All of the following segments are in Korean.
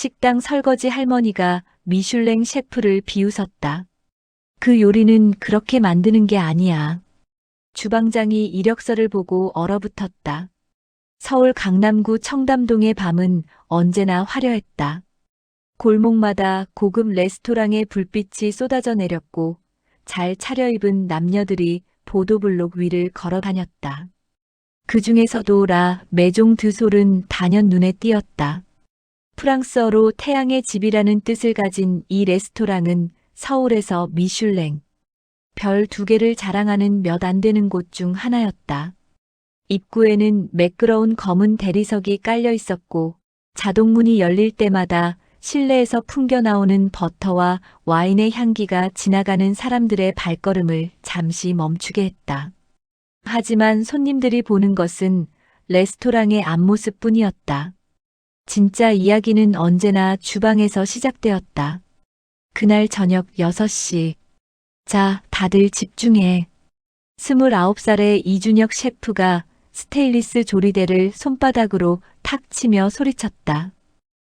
식당 설거지 할머니가 미슐랭 셰프를 비웃었다. 그 요리는 그렇게 만드는 게 아니야. 주방장이 이력서를 보고 얼어붙었다. 서울 강남구 청담동의 밤은 언제나 화려했다. 골목마다 고급 레스토랑의 불빛이 쏟아져 내렸고 잘 차려입은 남녀들이 보도블록 위를 걸어 다녔다. 그 중에서도 라 메종 드솔은 단연 눈에 띄었다. 프랑스어로 태양의 집이라는 뜻을 가진 이 레스토랑은 서울에서 미슐랭 별 2개를 자랑하는 몇 안 되는 곳 중 하나였다. 입구에는 매끄러운 검은 대리석이 깔려 있었고 자동문이 열릴 때마다 실내에서 풍겨나오는 버터와 와인의 향기가 지나가는 사람들의 발걸음을 잠시 멈추게 했다. 하지만 손님들이 보는 것은 레스토랑의 앞모습뿐이었다. 진짜 이야기는 언제나 주방에서 시작되었다. 그날 저녁 6시. 자, 다들 집중해. 29살의 이준혁 셰프가 스테인리스 조리대를 손바닥으로 탁 치며 소리쳤다.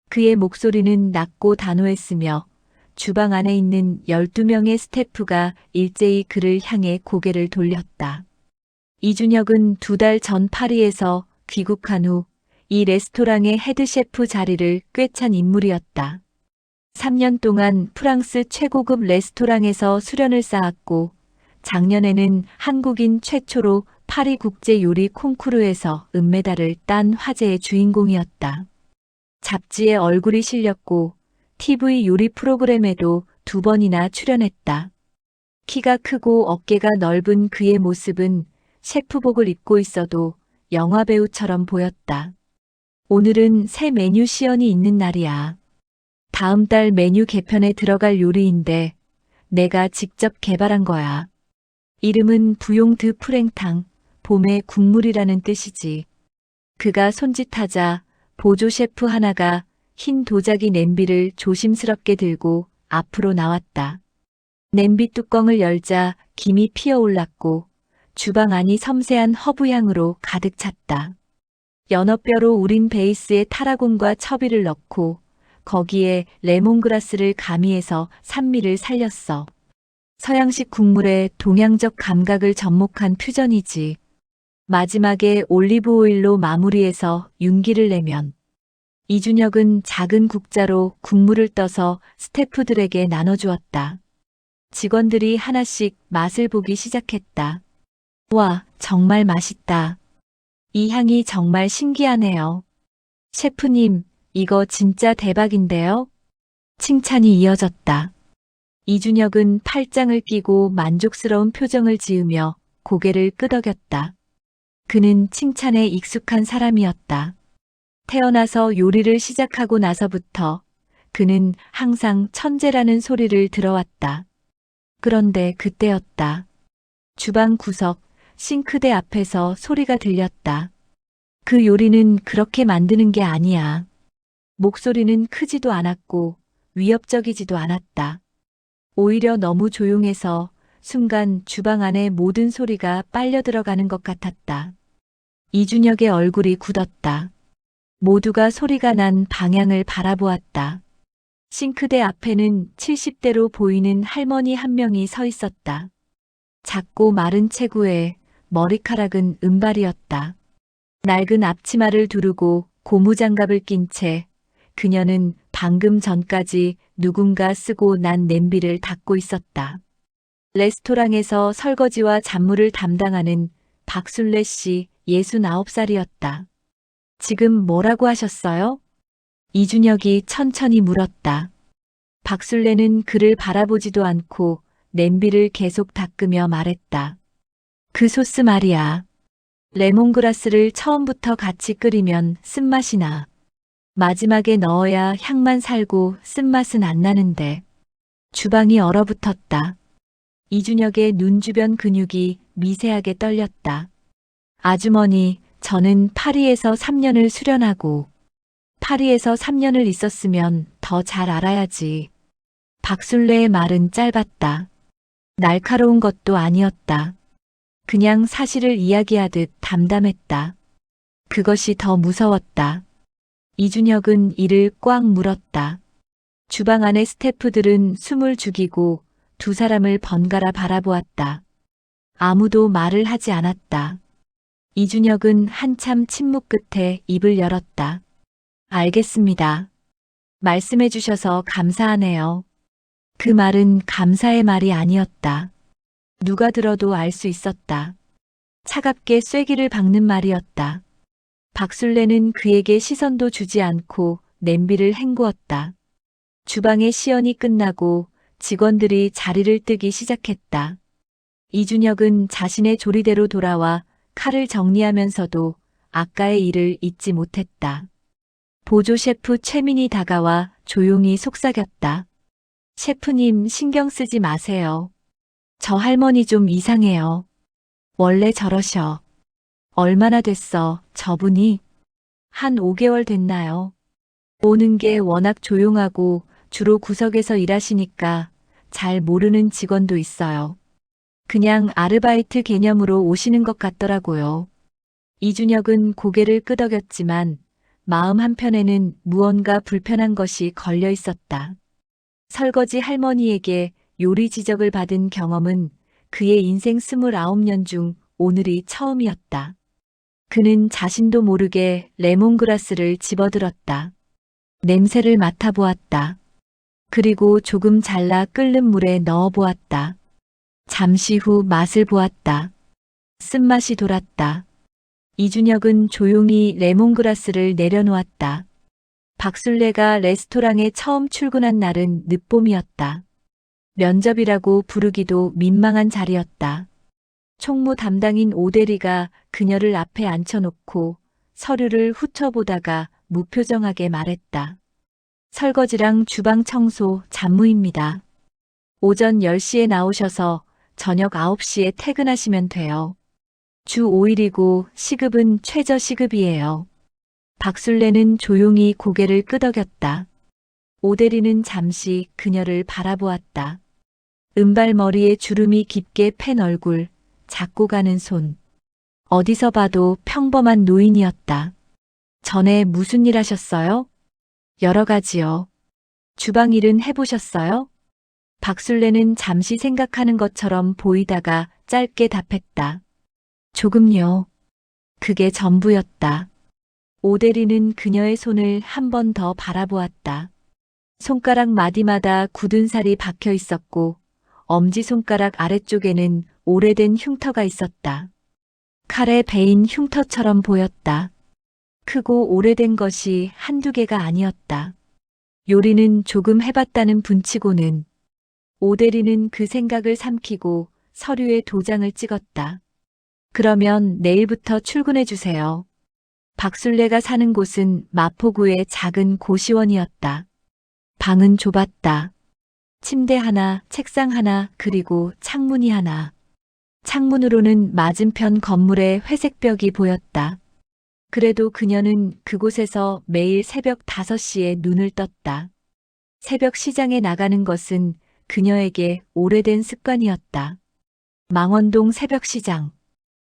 그의 목소리는 낮고 단호했으며 주방 안에 있는 12명의 스태프가 일제히 그를 향해 고개를 돌렸다. 이준혁은 2달 전 파리에서 귀국한 후 이 레스토랑의 헤드셰프 자리를 꿰찬 인물이었다. 3년 동안 프랑스 최고급 레스토랑에서 수련을 쌓았고 작년에는 한국인 최초로 파리 국제 요리 콩쿠르에서 은메달을 딴 화제의 주인공이었다. 잡지에 얼굴이 실렸고 TV 요리 프로그램에도 2번이나 출연했다. 키가 크고 어깨가 넓은 그의 모습은 셰프복을 입고 있어도 영화배우처럼 보였다. 오늘은 새 메뉴 시연이 있는 날이야. 다음 달 메뉴 개편에 들어갈 요리인데 내가 직접 개발한 거야. 이름은 부용 드 프랭탕, 봄의 국물이라는 뜻이지. 그가 손짓하자 보조 셰프 하나가 흰 도자기 냄비를 조심스럽게 들고 앞으로 나왔다. 냄비 뚜껑을 열자 김이 피어올랐고 주방 안이 섬세한 허브향으로 가득 찼다. 연어뼈로 우린 베이스에 타라곤과 첩이를 넣고 거기에 레몬그라스를 가미해서 산미를 살렸어. 서양식 국물에 동양적 감각을 접목한 퓨전이지. 마지막에 올리브 오일로 마무리해서 윤기를 내면 이준혁은 작은 국자로 국물을 떠서 스태프들에게 나눠주었다. 직원들이 하나씩 맛을 보기 시작했다. 와, 정말 맛있다. 이 향이 정말 신기하네요. 셰프님, 이거 진짜 대박인데요? 칭찬이 이어졌다. 이준혁은 팔짱을 끼고 만족스러운 표정을 지으며 고개를 끄덕였다. 그는 칭찬에 익숙한 사람이었다. 태어나서 요리를 시작하고 나서부터 그는 항상 천재라는 소리를 들어왔다. 그런데 그때였다. 주방 구석, 싱크대 앞에서 소리가 들렸다. 그 요리는 그렇게 만드는 게 아니야. 목소리는 크지도 않았고 위협적이지도 않았다. 오히려 너무 조용해서 순간 주방 안에 모든 소리가 빨려 들어가는 것 같았다. 이준혁의 얼굴이 굳었다. 모두가 소리가 난 방향을 바라보았다. 싱크대 앞에는 70대로 보이는 할머니 한 명이 서 있었다. 작고 마른 체구에 머리카락은 은발이었다. 낡은 앞치마를 두르고 고무장갑을 낀 채 그녀는 방금 전까지 누군가 쓰고 난 냄비를 닦고 있었다. 레스토랑에서 설거지와 잡무를 담당하는 박술래 씨 69살이었다. 지금 뭐라고 하셨어요? 이준혁이 천천히 물었다. 박술래는 그를 바라보지도 않고 냄비를 계속 닦으며 말했다. 그 소스 말이야. 레몬그라스를 처음부터 같이 끓이면 쓴맛이 나. 마지막에 넣어야 향만 살고 쓴맛은 안 나는데. 주방이 얼어붙었다. 이준혁의 눈 주변 근육이 미세하게 떨렸다. 아주머니, 저는 파리에서 3년을 수련하고 파리에서 3년을 있었으면 더 잘 알아야지. 박술래의 말은 짧았다. 날카로운 것도 아니었다. 그냥 사실을 이야기하듯 담담했다. 그것이 더 무서웠다. 이준혁은 이를 꽉 물었다. 주방 안의 스태프들은 숨을 죽이고 두 사람을 번갈아 바라보았다. 아무도 말을 하지 않았다. 이준혁은 한참 침묵 끝에 입을 열었다. 알겠습니다. 말씀해 주셔서 감사하네요. 그 말은 감사의 말이 아니었다. 누가 들어도 알 수 있었다. 차갑게 쐐기를 박는 말이었다. 박술래는 그에게 시선도 주지 않고 냄비를 헹구었다. 주방의 시연이 끝나고 직원들이 자리를 뜨기 시작했다. 이준혁은 자신의 조리대로 돌아와 칼을 정리하면서도 아까의 일을 잊지 못했다. 보조 셰프 최민이 다가와 조용히 속삭였다. 셰프님 신경 쓰지 마세요. 저 할머니 좀 이상해요. 원래 저러셔. 얼마나 됐어, 저분이? 한 5개월 됐나요? 오는 게 워낙 조용하고 주로 구석에서 일하시니까 잘 모르는 직원도 있어요. 그냥 아르바이트 개념으로 오시는 것 같더라고요. 이준혁은 고개를 끄덕였지만 마음 한편에는 무언가 불편한 것이 걸려 있었다. 설거지 할머니에게 요리 지적을 받은 경험은 그의 인생 29년 중 오늘이 처음이었다. 그는 자신도 모르게 레몬그라스를 집어들었다. 냄새를 맡아보았다. 그리고 조금 잘라 끓는 물에 넣어보았다. 잠시 후 맛을 보았다. 쓴맛이 돌았다. 이준혁은 조용히 레몬그라스를 내려놓았다. 박술래가 레스토랑에 처음 출근한 날은 늦봄이었다. 면접이라고 부르기도 민망한 자리였다. 총무 담당인 오대리가 그녀를 앞에 앉혀놓고 서류를 훑어보다가 무표정하게 말했다. 설거지랑 주방 청소 잡무입니다. 오전 10시에 나오셔서 저녁 9시에 퇴근하시면 돼요. 주 5일이고 시급은 최저 시급이에요. 박술래는 조용히 고개를 끄덕였다. 오대리는 잠시 그녀를 바라보았다. 은발머리에 주름이 깊게 팬 얼굴, 작고 가는 손. 어디서 봐도 평범한 노인이었다. 전에 무슨 일 하셨어요? 여러 가지요. 주방 일은 해보셨어요? 박술래는 잠시 생각하는 것처럼 보이다가 짧게 답했다. 조금요. 그게 전부였다. 오대리는 그녀의 손을 한 번 더 바라보았다. 손가락 마디마다 굳은 살이 박혀 있었고 엄지손가락 아래쪽에는 오래된 흉터가 있었다. 칼에 베인 흉터처럼 보였다. 크고 오래된 것이 한두 개가 아니었다. 요리는 조금 해봤다는 분치고는. 오대리는 그 생각을 삼키고 서류에 도장을 찍었다. 그러면 내일부터 출근해 주세요. 박술래가 사는 곳은 마포구의 작은 고시원이었다. 방은 좁았다. 침대 하나, 책상 하나, 그리고 창문이 하나. 창문으로는 맞은편 건물의 회색벽이 보였다. 그래도 그녀는 그곳에서 매일 새벽 5시에 눈을 떴다. 새벽 시장에 나가는 것은 그녀에게 오래된 습관이었다. 망원동 새벽 시장.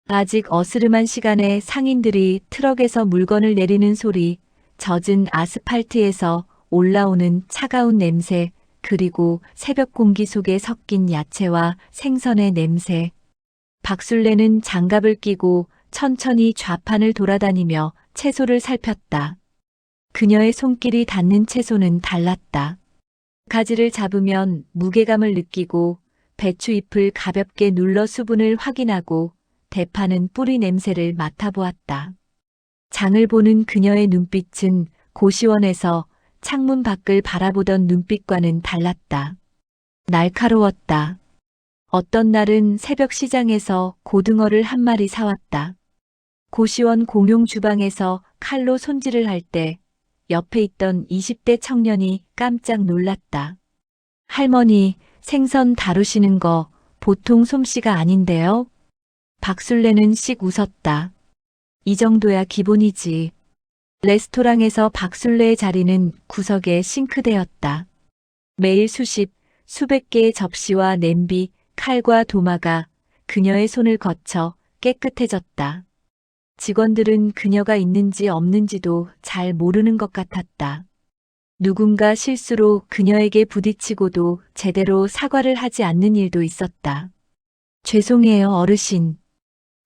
아직 어스름한 시간에 상인들이 트럭에서 물건을 내리는 소리, 젖은 아스팔트에서 올라오는 차가운 냄새, 그리고 새벽 공기 속에 섞인 야채와 생선의 냄새. 박술래는 장갑을 끼고 천천히 좌판을 돌아다니며 채소를 살폈다. 그녀의 손길이 닿는 채소는 달랐다. 가지를 잡으면 무게감을 느끼고 배추잎을 가볍게 눌러 수분을 확인하고 대파는 뿌리 냄새를 맡아보았다. 장을 보는 그녀의 눈빛은 고시원에서 창문 밖을 바라보던 눈빛과는 달랐다. 날카로웠다. 어떤 날은 새벽 시장에서 고등어를 한 마리 사왔다. 고시원 공용 주방에서 칼로 손질을 할 때 옆에 있던 20대 청년이 깜짝 놀랐다. 할머니, 생선 다루시는 거 보통 솜씨가 아닌데요? 박술래는 씩 웃었다. 이 정도야 기본이지. 레스토랑에서 박술래의 자리는 구석의 싱크대였다. 매일 수백 개의 접시와 냄비, 칼과 도마가 그녀의 손을 거쳐 깨끗해졌다. 직원들은 그녀가 있는지 없는지도 잘 모르는 것 같았다. 누군가 실수로 그녀에게 부딪히고도 제대로 사과를 하지 않는 일도 있었다. 죄송해요, 어르신.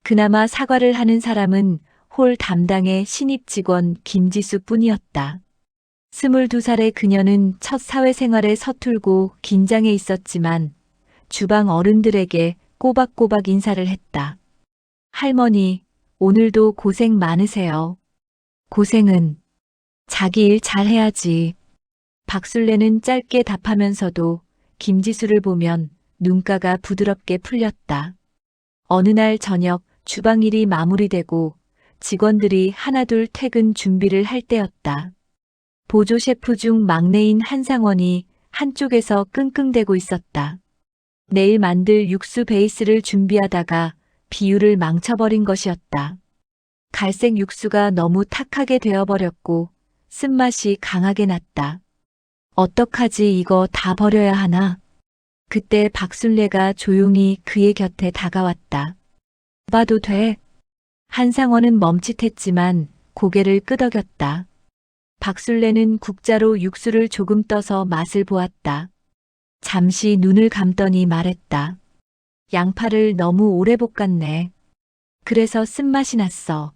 그나마 사과를 하는 사람은 홀 담당의 신입 직원 김지수 뿐이었다. 22살의 그녀는 첫 사회생활에 서툴고 긴장해 있었지만 주방 어른들에게 꼬박꼬박 인사를 했다. 할머니, 오늘도 고생 많으세요. 고생은 자기 일 잘해야지. 박술래는 짧게 답하면서도 김지수를 보면 눈가가 부드럽게 풀렸다. 어느 날 저녁 주방 일이 마무리되고 직원들이 하나둘 퇴근 준비를 할 때였다. 보조 셰프 중 막내인 한상원이 한쪽에서 끙끙대고 있었다. 내일 만들 육수 베이스를 준비하다가 비율을 망쳐버린 것이었다. 갈색 육수가 너무 탁하게 되어버렸고 쓴맛이 강하게 났다. 어떡하지, 이거 다 버려야 하나? 그때 박순례가 조용히 그의 곁에 다가왔다. 봐도 돼. 한상원은 멈칫했지만 고개를 끄덕였다. 박순례는 국자로 육수를 조금 떠서 맛을 보았다. 잠시 눈을 감더니 말했다. 양파를 너무 오래 볶았네. 그래서 쓴맛이 났어.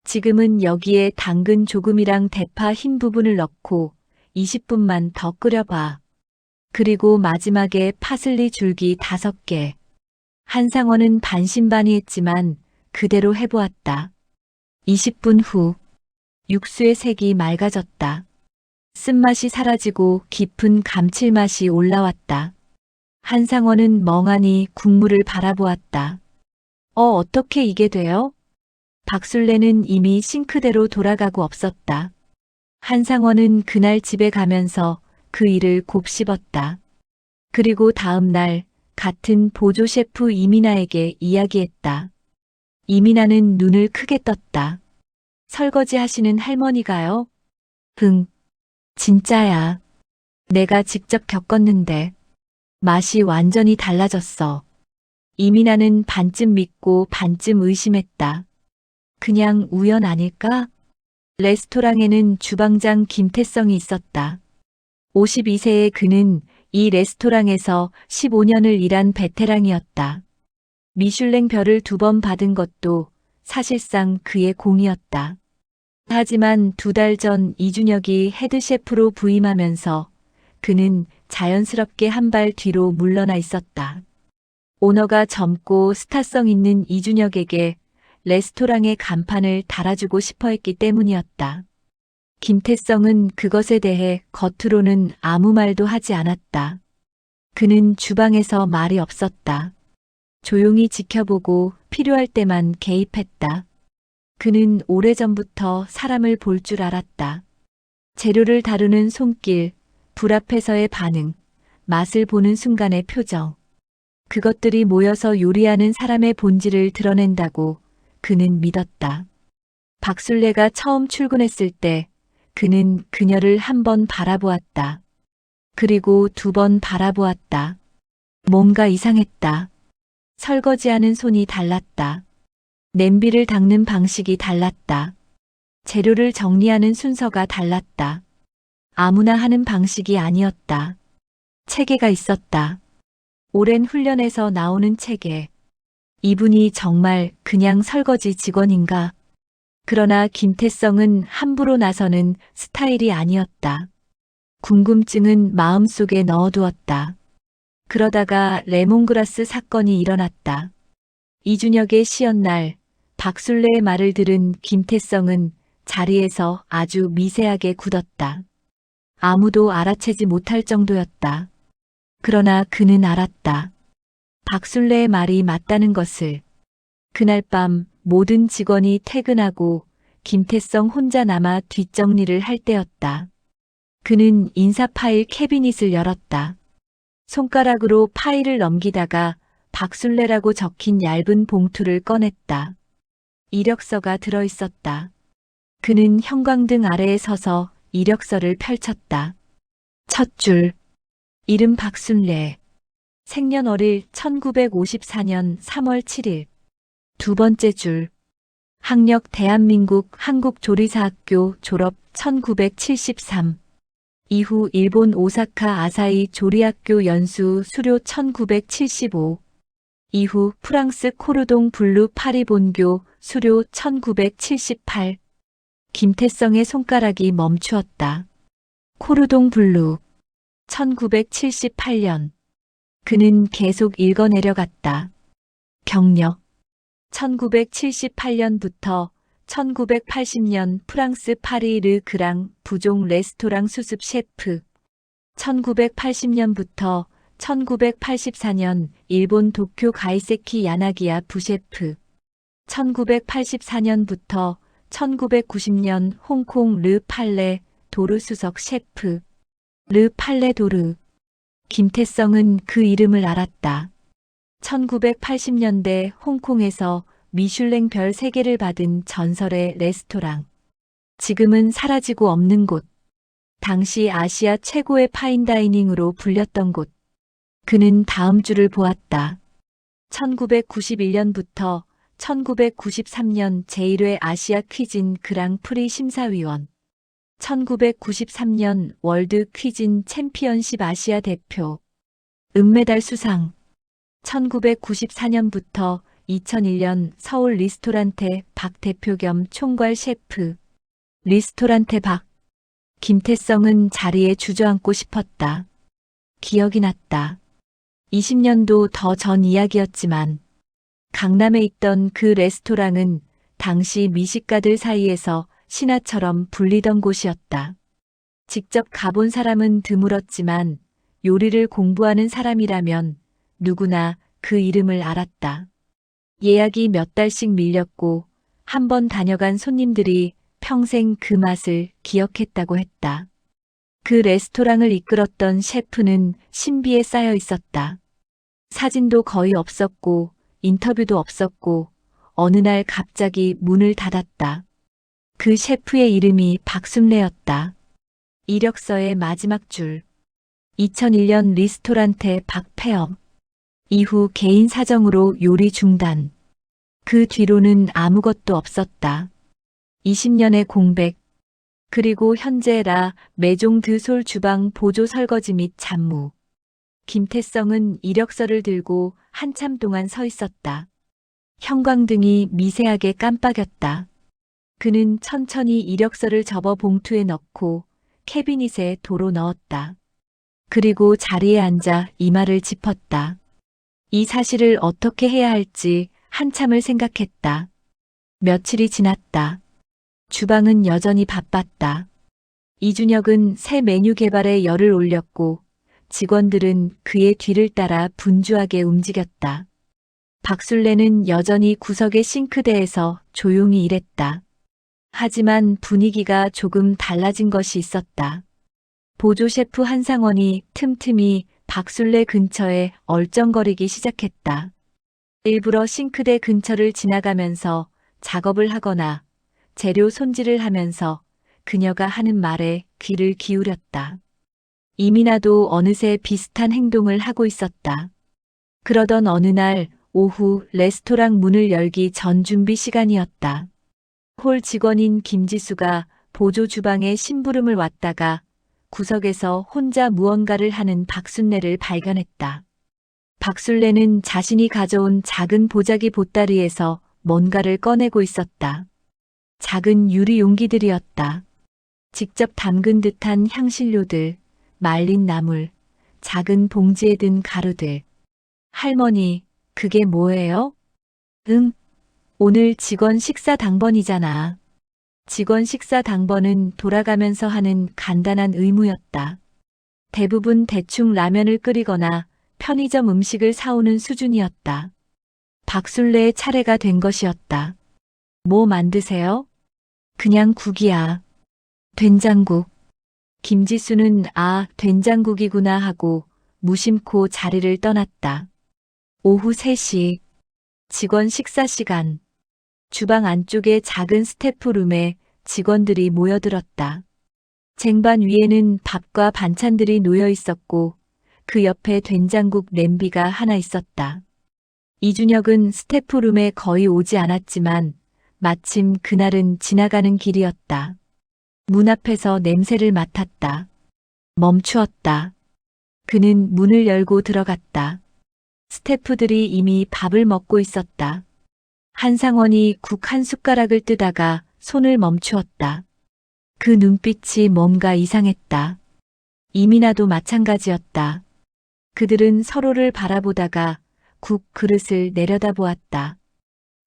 지금은 여기에 당근 조금이랑 대파 흰 부분을 넣고 20분만 더 끓여봐. 그리고 마지막에 파슬리 줄기 5개. 한상원은 반신반의했지만 그대로 해보았다. 20분 후 육수의 색이 맑아졌다. 쓴맛이 사라지고 깊은 감칠맛이 올라왔다. 한상원은 멍하니 국물을 바라보았다. 어떻게 이게 돼요? 박술래는 이미 싱크대로 돌아가고 없었다. 한상원은 그날 집에 가면서 그 일을 곱씹었다. 그리고 다음 날 같은 보조 셰프 이민아에게 이야기했다. 이민아는 눈을 크게 떴다. 설거지 하시는 할머니가요? 응, 진짜야. 내가 직접 겪었는데 맛이 완전히 달라졌어. 이민아는 반쯤 믿고 반쯤 의심했다. 그냥 우연 아닐까? 레스토랑에는 주방장 김태성이 있었다. 52세의 그는 이 레스토랑에서 15년을 일한 베테랑이었다. 미슐랭 별을 2번 받은 것도 사실상 그의 공이었다. 하지만 2달 전 이준혁이 헤드셰프로 부임하면서 그는 자연스럽게 한 발 뒤로 물러나 있었다. 오너가 젊고 스타성 있는 이준혁에게 레스토랑의 간판을 달아주고 싶어 했기 때문이었다. 김태성은 그것에 대해 겉으로는 아무 말도 하지 않았다. 그는 주방에서 말이 없었다. 조용히 지켜보고 필요할 때만 개입했다. 그는 오래전부터 사람을 볼 줄 알았다. 재료를 다루는 손길, 불 앞에서의 반응, 맛을 보는 순간의 표정. 그것들이 모여서 요리하는 사람의 본질을 드러낸다고 그는 믿었다. 박술래가 처음 출근했을 때 그는 그녀를 1번 바라보았다. 그리고 2번 바라보았다. 뭔가 이상했다. 설거지하는 손이 달랐다. 냄비를 닦는 방식이 달랐다. 재료를 정리하는 순서가 달랐다. 아무나 하는 방식이 아니었다. 체계가 있었다. 오랜 훈련에서 나오는 체계. 이분이 정말 그냥 설거지 직원인가? 그러나 김태성은 함부로 나서는 스타일이 아니었다. 궁금증은 마음속에 넣어두었다. 그러다가 레몬그라스 사건이 일어났다. 이준혁의 시연날 박술래의 말을 들은 김태성은 자리에서 아주 미세하게 굳었다. 아무도 알아채지 못할 정도였다. 그러나 그는 알았다. 박술래의 말이 맞다는 것을. 그날 밤 모든 직원이 퇴근하고 김태성 혼자 남아 뒷정리를 할 때였다. 그는 인사 파일 캐비닛을 열었다. 손가락으로 파일을 넘기다가 박술래라고 적힌 얇은 봉투를 꺼냈다. 이력서가 들어있었다. 그는 형광등 아래에 서서 이력서를 펼쳤다. 첫 줄. 이름 박순례. 생년월일 1954년 3월 7일. 두 번째 줄. 학력 대한민국 한국조리사학교 졸업 1973. 이후 일본 오사카 아사히 조리학교 연수 수료 1975. 이후 프랑스 코르동 블루 파리 본교 수료 1978. 김태성의 손가락이 멈추었다. 코르동 블루 1978년. 그는 계속 읽어내려갔다. 경력 1978년부터 1980년 프랑스 파리 르 그랑 부종 레스토랑 수습 셰프 1980년부터 1984년 일본 도쿄 가이세키 야나기야 부셰프 1984년부터 1990년 홍콩 르 팔레 도르 수석 셰프 르 팔레 도르 김태성은 그 이름을 알았다. 1980년대 홍콩에서 미슐랭 별 3개를 받은 전설의 레스토랑. 지금은 사라지고 없는 곳. 당시 아시아 최고의 파인다이닝으로 불렸던 곳. 그는 다음 주를 보았다. 1991년부터 1993년 제1회 아시아 퀴진 그랑프리 심사위원. 1993년 월드 퀴진 챔피언십 아시아 대표. 은메달 수상. 1994년부터 2001년 서울 리스토란테 박 대표 겸 총괄 셰프. 리스토란테 박. 김태성은 자리에 주저앉고 싶었다. 기억이 났다. 20년도 더 전 이야기였지만 강남에 있던 그 레스토랑은 당시 미식가들 사이에서 신화처럼 불리던 곳이었다. 직접 가본 사람은 드물었지만 요리를 공부하는 사람이라면 누구나 그 이름을 알았다. 예약이 몇 달씩 밀렸고 한 번 다녀간 손님들이 평생 그 맛을 기억했다고 했다. 그 레스토랑을 이끌었던 셰프는 신비에 쌓여 있었다. 사진도 거의 없었고 인터뷰도 없었고 어느 날 갑자기 문을 닫았다. 그 셰프의 이름이 박순례였다. 이력서의 마지막 줄. 2001년 리스토란테 박폐업. 이후 개인 사정으로 요리 중단. 그 뒤로는 아무것도 없었다. 20년의 공백. 그리고 현재 라 메종 드솔 주방 보조 설거지 및 잡무. 김태성은 이력서를 들고 한참 동안 서 있었다. 형광등이 미세하게 깜빡였다. 그는 천천히 이력서를 접어 봉투에 넣고 캐비닛에 도로 넣었다. 그리고 자리에 앉아 이마를 짚었다. 이 사실을 어떻게 해야 할지 한참을 생각했다. 며칠이 지났다. 주방은 여전히 바빴다. 이준혁은 새 메뉴 개발에 열을 올렸고 직원들은 그의 뒤를 따라 분주하게 움직였다. 박순례는 여전히 구석의 싱크대에서 조용히 일했다. 하지만 분위기가 조금 달라진 것이 있었다. 보조 셰프 한상원이 틈틈이 박순례 근처에 얼쩡거리기 시작했다. 일부러 싱크대 근처를 지나가면서 작업을 하거나 재료 손질을 하면서 그녀가 하는 말에 귀를 기울였다. 이민아도 어느새 비슷한 행동을 하고 있었다. 그러던 어느 날 오후 레스토랑 문을 열기 전 준비 시간이었다. 홀 직원인 김지수가 보조 주방에 심부름을 왔다가 구석에서 혼자 무언가를 하는 박순례를 발견했다. 박순례는 자신이 가져온 작은 보자기 보따리에서 뭔가를 꺼내고 있었다. 작은 유리 용기들이었다. 직접 담근 듯한 향신료들, 말린 나물, 작은 봉지에 든 가루들. 할머니, 그게 뭐예요? 오늘 직원 식사 당번이잖아. 직원 식사 당번은 돌아가면서 하는 간단한 의무였다. 대부분 대충 라면을 끓이거나 편의점 음식을 사오는 수준이었다. 박순례의 차례가 된 것이었다. 뭐 만드세요? 그냥 국이야. 된장국. 김지수는 된장국이구나 하고 무심코 자리를 떠났다. 오후 3시. 직원 식사 시간. 주방 안쪽의 작은 스태프룸에 직원들이 모여들었다. 쟁반 위에는 밥과 반찬들이 놓여 있었고 그 옆에 된장국 냄비가 하나 있었다. 이준혁은 스태프룸에 거의 오지 않았지만 마침 그날은 지나가는 길이었다. 문 앞에서 냄새를 맡았다. 멈추었다. 그는 문을 열고 들어갔다. 스태프들이 이미 밥을 먹고 있었다. 한상원이 국 한 숟가락을 뜨다가 손을 멈추었다. 그 눈빛이 뭔가 이상했다. 이민아도 마찬가지였다. 그들은 서로를 바라보다가 국 그릇을 내려다보았다.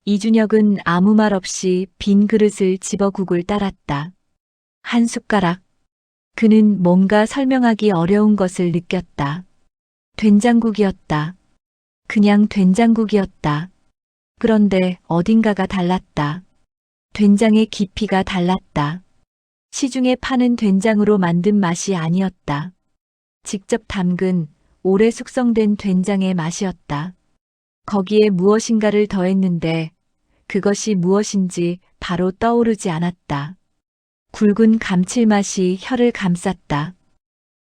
이준혁은 아무 말 없이 빈 그릇을 집어 국을 따랐다. 한 숟가락. 그는 뭔가 설명하기 어려운 것을 느꼈다. 된장국이었다. 그냥 된장국이었다. 그런데 어딘가가 달랐다. 된장의 깊이가 달랐다. 시중에 파는 된장으로 만든 맛이 아니었다. 직접 담근 오래 숙성된 된장의 맛이었다. 거기에 무엇인가를 더했는데 그것이 무엇인지 바로 떠오르지 않았다. 굵은 감칠맛이 혀를 감쌌다.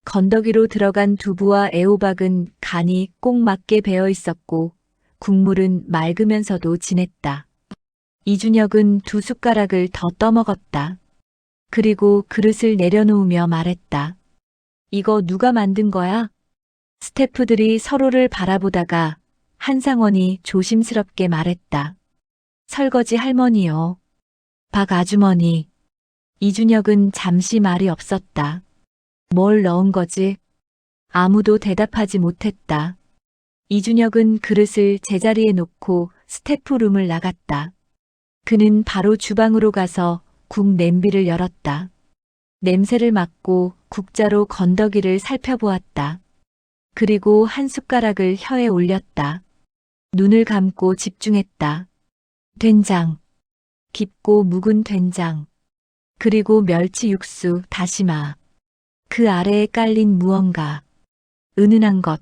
건더기로 들어간 두부와 애호박은 간이 꼭 맞게 배어 있었고 국물은 맑으면서도 진했다. 이준혁은 두 숟가락을 더 떠먹었다. 그리고 그릇을 내려놓으며 말했다. 이거 누가 만든 거야? 스태프들이 서로를 바라보다가 한상원이 조심스럽게 말했다. 설거지 할머니요. 박 아주머니. 이준혁은 잠시 말이 없었다. 뭘 넣은 거지? 아무도 대답하지 못했다. 이준혁은 그릇을 제자리에 놓고 스태프룸을 나갔다. 그는 바로 주방으로 가서 국 냄비를 열었다. 냄새를 맡고 국자로 건더기를 살펴보았다. 그리고 한 숟가락을 혀에 올렸다. 눈을 감고 집중했다. 된장. 깊고 묵은 된장. 그리고 멸치 육수, 다시마. 그 아래에 깔린 무언가. 은은한 것.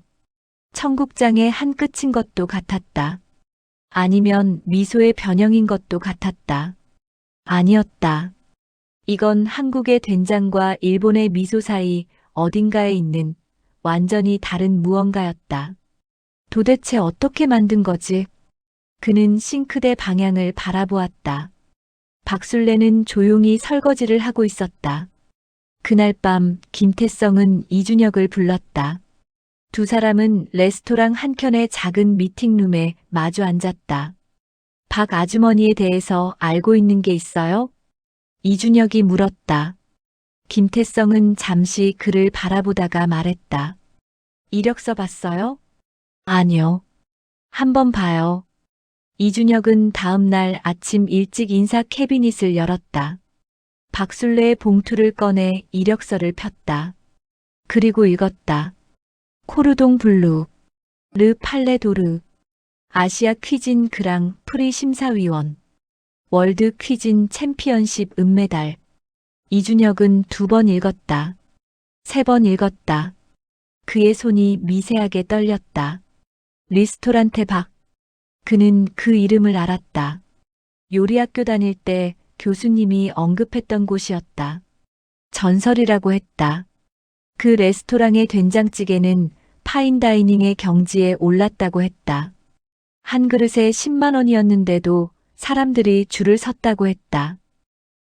청국장의 한 끝인 것도 같았다. 아니면 미소의 변형인 것도 같았다. 아니었다. 이건 한국의 된장과 일본의 미소 사이 어딘가에 있는 완전히 다른 무언가였다. 도대체 어떻게 만든 거지? 그는 싱크대 방향을 바라보았다. 박술래는 조용히 설거지를 하고 있었다. 그날 밤 김태성은 이준혁을 불렀다. 두 사람은 레스토랑 한켠의 작은 미팅룸에 마주 앉았다. 박 아주머니에 대해서 알고 있는 게 있어요? 이준혁이 물었다. 김태성은 잠시 그를 바라보다가 말했다. 이력서 봤어요? 아니요. 한번 봐요. 이준혁은 다음 날 아침 일찍 인사 캐비닛을 열었다. 박술래의 봉투를 꺼내 이력서를 폈다. 그리고 읽었다. 코르동 블루, 르 팔레도르, 아시아 퀴진 그랑 프리 심사위원, 월드 퀴진 챔피언십 은메달. 이준혁은 2번 읽었다. 3번 읽었다. 그의 손이 미세하게 떨렸다. 리스토란테 박. 그는 그 이름을 알았다. 요리학교 다닐 때 교수님이 언급했던 곳이었다. 전설이라고 했다. 그 레스토랑의 된장찌개는 파인다이닝의 경지에 올랐다고 했다. 한 그릇에 10만 원이었는데도 사람들이 줄을 섰다고 했다.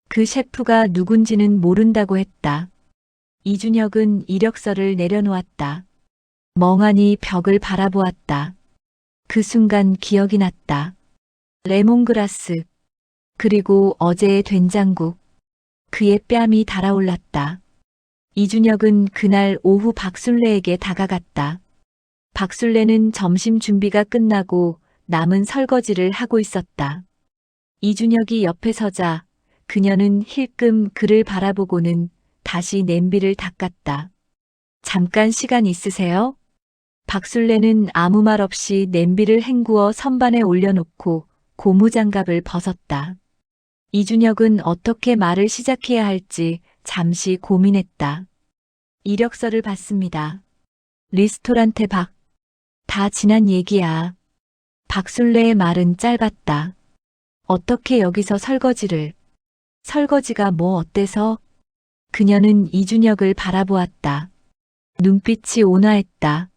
그 셰프가 누군지는 모른다고 했다. 이준혁은 이력서를 내려놓았다. 멍하니 벽을 바라보았다. 그 순간 기억이 났다. 레몬그라스. 그리고 어제의 된장국. 그의 뺨이 달아올랐다. 이준혁은 그날 오후 박술래에게 다가갔다. 박술래는 점심 준비가 끝나고 남은 설거지를 하고 있었다. 이준혁이 옆에 서자 그녀는 힐끔 그를 바라보고는 다시 냄비를 닦았다. 잠깐 시간 있으세요? 박술래는 아무 말 없이 냄비를 헹구어 선반에 올려놓고 고무장갑을 벗었다. 이준혁은 어떻게 말을 시작해야 할지 잠시 고민했다. 이력서를 봤습니다. 리스토란테 박. 다 지난 얘기야. 박술래의 말은 짧았다. 어떻게 여기서 설거지를. 설거지가 뭐 어때서? 그녀는 이준혁을 바라보았다. 눈빛이 온화했다.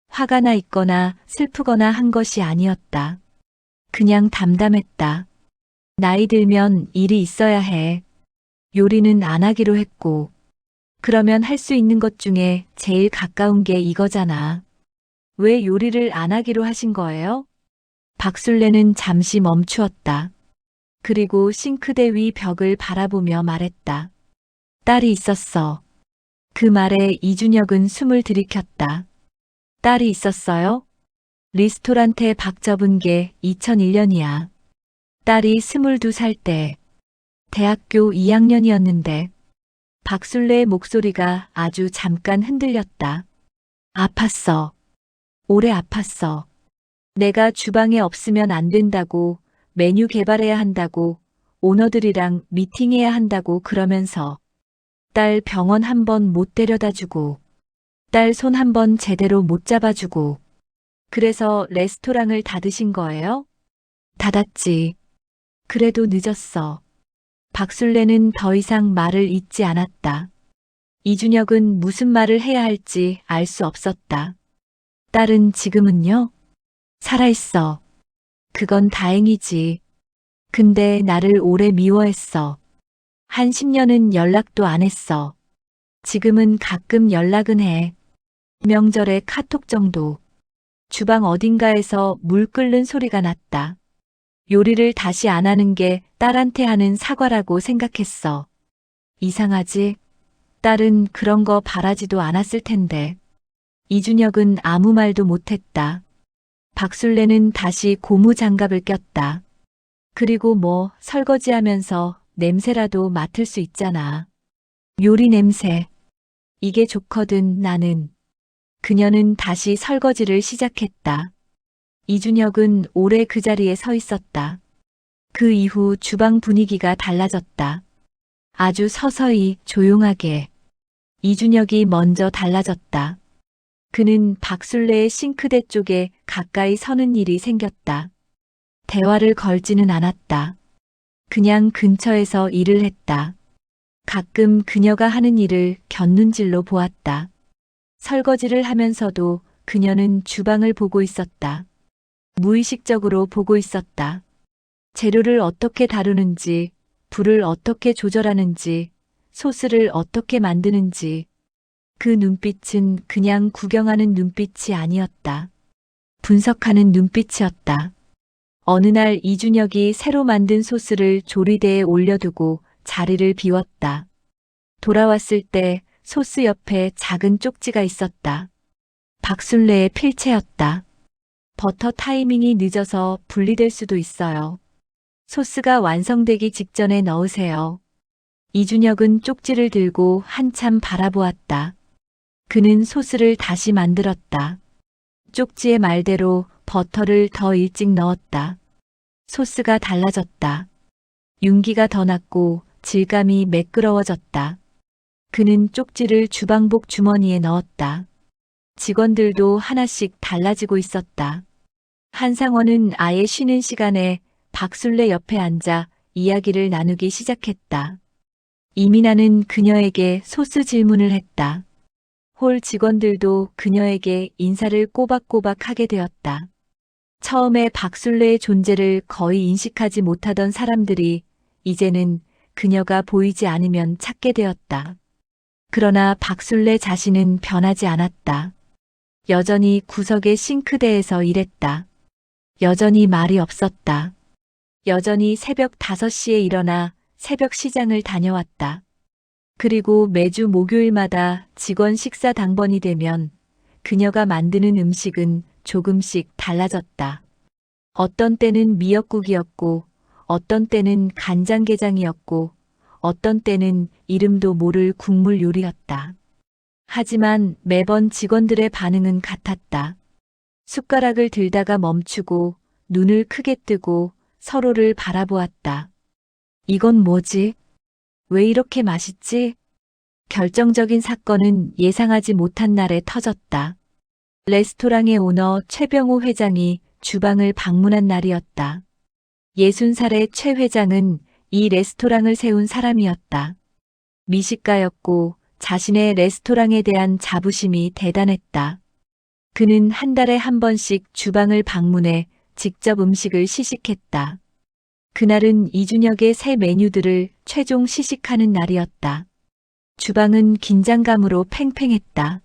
화가 나 있거나 슬프거나 한 것이 아니었다. 그냥 담담했다. 나이 들면 일이 있어야 해. 요리는 안 하기로 했고. 그러면 할 수 있는 것 중에 제일 가까운 게 이거잖아. 왜 요리를 안 하기로 하신 거예요? 박술래는 잠시 멈추었다. 그리고 싱크대 위 벽을 바라보며 말했다. 딸이 있었어. 그 말에 이준혁은 숨을 들이켰다. 딸이 있었어요? 리스토랑에 박 접은 게 2001년이야. 딸이 22살 때 대학교 2학년이었는데 박술래의 목소리가 아주 잠깐 흔들렸다. 아팠어. 오래 아팠어. 내가 주방에 없으면 안 된다고, 메뉴 개발해야 한다고, 오너들이랑 미팅해야 한다고 그러면서 딸 병원 한 번 못 데려다 주고, 딸 손 한 번 제대로 못 잡아주고, 그래서 레스토랑을 닫으신 거예요? 닫았지. 그래도 늦었어. 박술래는 더 이상 말을 잇지 않았다. 이준혁은 무슨 말을 해야 할지 알 수 없었다. 딸은 지금은요? 살아있어. 그건 다행이지. 근데 나를 오래 미워했어. 한 10년은 연락도 안 했어. 지금은 가끔 연락은 해. 명절에 카톡 정도. 주방 어딘가에서 물 끓는 소리가 났다. 요리를 다시 안 하는 게 딸한테 하는 사과라고 생각했어. 이상하지? 딸은 그런 거 바라지도 않았을 텐데. 이준혁은 아무 말도 못했다. 박술래는 다시 고무 장갑을 꼈다. 그리고 뭐 설거지하면서 냄새라도 맡을 수 있잖아. 요리 냄새. 이게 좋거든 나는. 그녀는 다시 설거지를 시작했다. 이준혁은 오래 그 자리에 서 있었다. 그 이후 주방 분위기가 달라졌다. 아주 서서히 조용하게. 이준혁이 먼저 달라졌다. 그는 박술래의 싱크대 쪽에 가까이 서는 일이 생겼다. 대화를 걸지는 않았다. 그냥 근처에서 일을 했다. 가끔 그녀가 하는 일을 곁눈질로 보았다. 설거지를 하면서도 그녀는 주방을 보고 있었다. 무의식적으로 보고 있었다. 재료를 어떻게 다루는지, 불을 어떻게 조절하는지, 소스를 어떻게 만드는지. 그 눈빛은 그냥 구경하는 눈빛이 아니었다. 분석하는 눈빛이었다. 어느 날 이준혁이 새로 만든 소스를 조리대에 올려두고 자리를 비웠다. 돌아왔을 때 소스 옆에 작은 쪽지가 있었다. 박술래의 필체였다. 버터 타이밍이 늦어서 분리될 수도 있어요. 소스가 완성되기 직전에 넣으세요. 이준혁은 쪽지를 들고 한참 바라보았다. 그는 소스를 다시 만들었다. 쪽지의 말대로 버터를 더 일찍 넣었다. 소스가 달라졌다. 윤기가 더 났고 질감이 매끄러워졌다. 그는 쪽지를 주방복 주머니에 넣었다. 직원들도 하나씩 달라지고 있었다. 한상원은 아예 쉬는 시간에 박술래 옆에 앉아 이야기를 나누기 시작했다. 이민아는 그녀에게 소스 질문을 했다. 홀 직원들도 그녀에게 인사를 꼬박꼬박 하게 되었다. 처음에 박술래의 존재를 거의 인식하지 못하던 사람들이 이제는 그녀가 보이지 않으면 찾게 되었다. 그러나 박술래 자신은 변하지 않았다. 여전히 구석의 싱크대에서 일했다. 여전히 말이 없었다. 여전히 새벽 5시에 일어나 새벽 시장을 다녀왔다. 그리고 매주 목요일마다 직원 식사 당번이 되면 그녀가 만드는 음식은 조금씩 달라졌다. 어떤 때는 미역국이었고, 어떤 때는 간장게장이었고, 어떤 때는 이름도 모를 국물 요리였다. 하지만 매번 직원들의 반응은 같았다. 숟가락을 들다가 멈추고 눈을 크게 뜨고 서로를 바라보았다. 이건 뭐지? 왜 이렇게 맛있지? 결정적인 사건은 예상하지 못한 날에 터졌다. 레스토랑의 오너 최병호 회장이 주방을 방문한 날이었다. 60살의 최 회장은 이 레스토랑을 세운 사람이었다. 미식가였고 자신의 레스토랑에 대한 자부심이 대단했다. 그는 한 달에 한 번씩 주방을 방문해 직접 음식을 시식했다. 그날은 이준혁의 새 메뉴들을 최종 시식하는 날이었다. 주방은 긴장감으로 팽팽했다.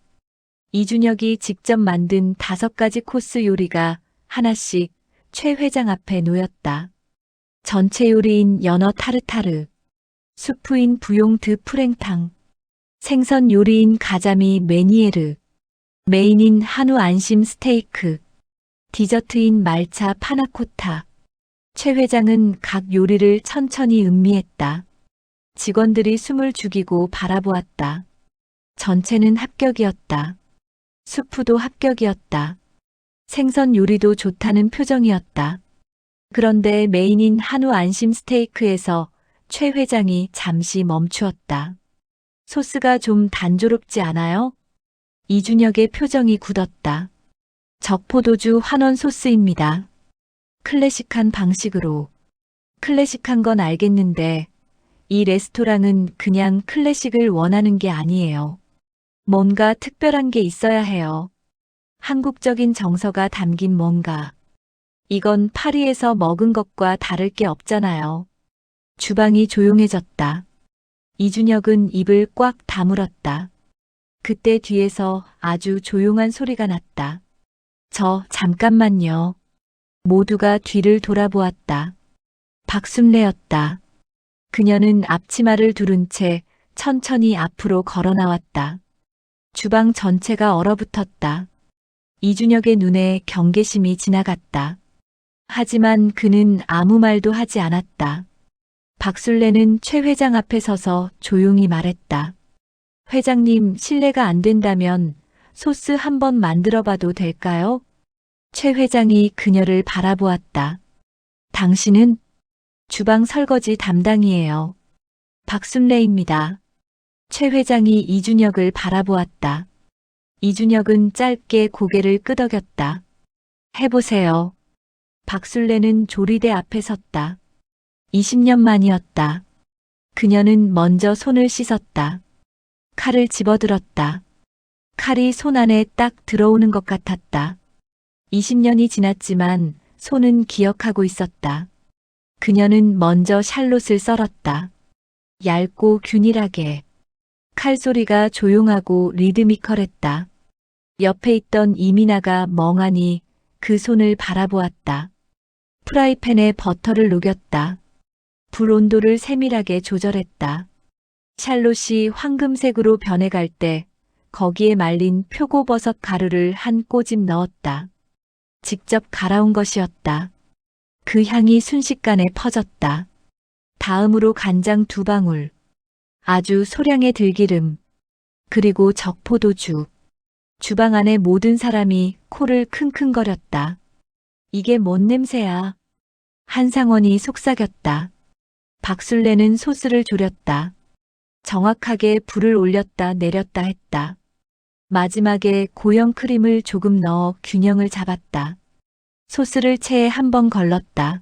이준혁이 직접 만든 5가지 코스 요리가 하나씩 최 회장 앞에 놓였다. 전체 요리인 연어 타르타르, 수프인 부용 드 프랭탕, 생선 요리인 가자미 메니에르, 메인인 한우 안심 스테이크, 디저트인 말차 파나코타. 최 회장은 각 요리를 천천히 음미했다. 직원들이 숨을 죽이고 바라보았다. 전체는 합격이었다. 수프도 합격이었다. 생선 요리도 좋다는 표정이었다. 그런데 메인인 한우 안심 스테이크에서 최 회장이 잠시 멈추었다. 소스가 좀 단조롭지 않아요? 이준혁의 표정이 굳었다. 적포도주 환원 소스입니다. 클래식한 방식으로. 클래식한 건 알겠는데 이 레스토랑은 그냥 클래식을 원하는 게 아니에요. 뭔가 특별한 게 있어야 해요. 한국적인 정서가 담긴 뭔가. 이건 파리에서 먹은 것과 다를 게 없잖아요. 주방이 조용해졌다. 이준혁은 입을 꽉 다물었다. 그때 뒤에서 아주 조용한 소리가 났다. 잠깐만요. 모두가 뒤를 돌아보았다. 박순례였다. 그녀는 앞치마를 두른 채 천천히 앞으로 걸어 나왔다. 주방 전체가 얼어붙었다. 이준혁의 눈에 경계심이 지나갔다. 하지만 그는 아무 말도 하지 않았다. 박순례는 최 회장 앞에 서서 조용히 말했다. 회장님, 실례가 안 된다면 소스 한번 만들어 봐도 될까요? 최 회장이 그녀를 바라보았다. 당신은? 주방 설거지 담당이에요. 박순례입니다. 최 회장이 이준혁을 바라보았다. 이준혁은 짧게 고개를 끄덕였다. 해보세요. 박순례는 조리대 앞에 섰다. 20년 만이었다. 그녀는 먼저 손을 씻었다. 칼을 집어들었다. 칼이 손 안에 딱 들어오는 것 같았다. 20년이 지났지만 손은 기억하고 있었다. 그녀는 먼저 샬롯을 썰었다. 얇고 균일하게. 칼소리가 조용하고 리드미컬했다. 옆에 있던 이민아가 멍하니 그 손을 바라보았다. 프라이팬에 버터를 녹였다. 불 온도를 세밀하게 조절했다. 샬롯이 황금색으로 변해갈 때 거기에 말린 표고버섯 가루를 한 꼬집 넣었다. 직접 갈아온 것이었다. 그 향이 순식간에 퍼졌다. 다음으로 간장 2방울, 아주 소량의 들기름, 그리고 적포도주. 주방 안의 모든 사람이 코를 킁킁거렸다. 이게 뭔 냄새야? 한상원이 속삭였다. 박순례는 소스를 졸였다. 정확하게 불을 올렸다 내렸다 했다. 마지막에 고형 크림을 조금 넣어 균형을 잡았다. 소스를 체에 한 번 걸렀다.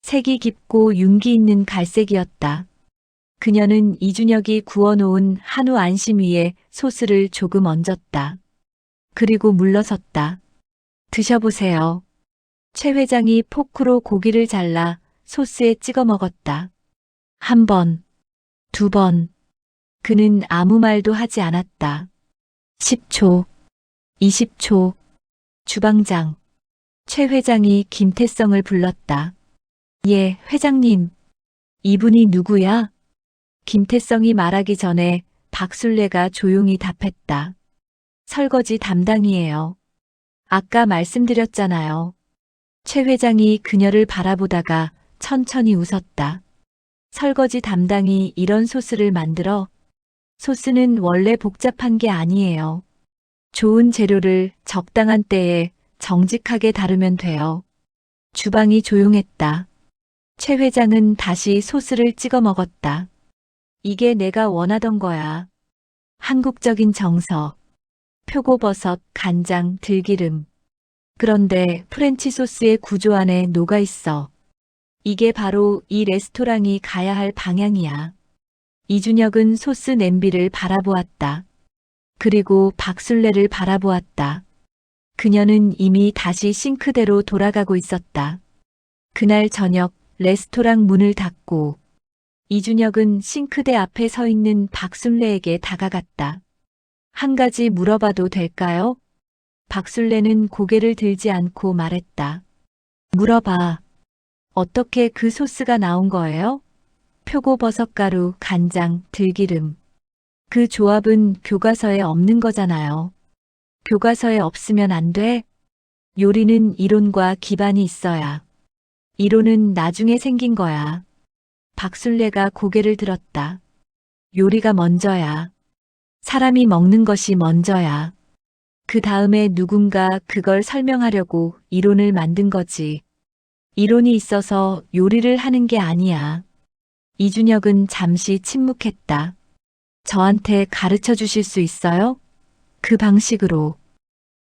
색이 깊고 윤기 있는 갈색이었다. 그녀는 이준혁이 구워놓은 한우 안심 위에 소스를 조금 얹었다. 그리고 물러섰다. 드셔보세요. 최 회장이 포크로 고기를 잘라 소스에 찍어 먹었다. 1번, 2번. 그는 아무 말도 하지 않았다. 10초, 20초. 주방장. 최 회장이 김태성을 불렀다. 예, 회장님. 이분이 누구야? 김태성이 말하기 전에 박순례가 조용히 답했다. 설거지 담당이에요. 아까 말씀드렸잖아요. 최 회장이 그녀를 바라보다가 천천히 웃었다. 설거지 담당이 이런 소스를 만들어? 소스는 원래 복잡한 게 아니에요. 좋은 재료를 적당한 때에 정직하게 다루면 돼요. 주방이 조용했다. 최 회장은 다시 소스를 찍어 먹었다. 이게 내가 원하던 거야. 한국적인 정서. 표고버섯, 간장, 들기름. 그런데 프렌치 소스의 구조 안에 녹아 있어. 이게 바로 이 레스토랑이 가야 할 방향이야. 이준혁은 소스 냄비를 바라보았다. 그리고 박순례를 바라보았다. 그녀는 이미 다시 싱크대로 돌아가고 있었다. 그날 저녁 레스토랑 문을 닫고 이준혁은 싱크대 앞에 서 있는 박순례에게 다가갔다. 한 가지 물어봐도 될까요? 박순례는 고개를 들지 않고 말했다. 물어봐. 어떻게 그 소스가 나온 거예요? 표고버섯가루, 간장, 들기름. 그 조합은 교과서에 없는 거잖아요. 교과서에 없으면 안 돼? 요리는 이론과 기반이 있어야. 이론은 나중에 생긴 거야. 박순례가 고개를 들었다. 요리가 먼저야. 사람이 먹는 것이 먼저야. 그 다음에 누군가 그걸 설명하려고 이론을 만든 거지. 이론이 있어서 요리를 하는 게 아니야. 이준혁은 잠시 침묵했다. 저한테 가르쳐 주실 수 있어요? 그 방식으로.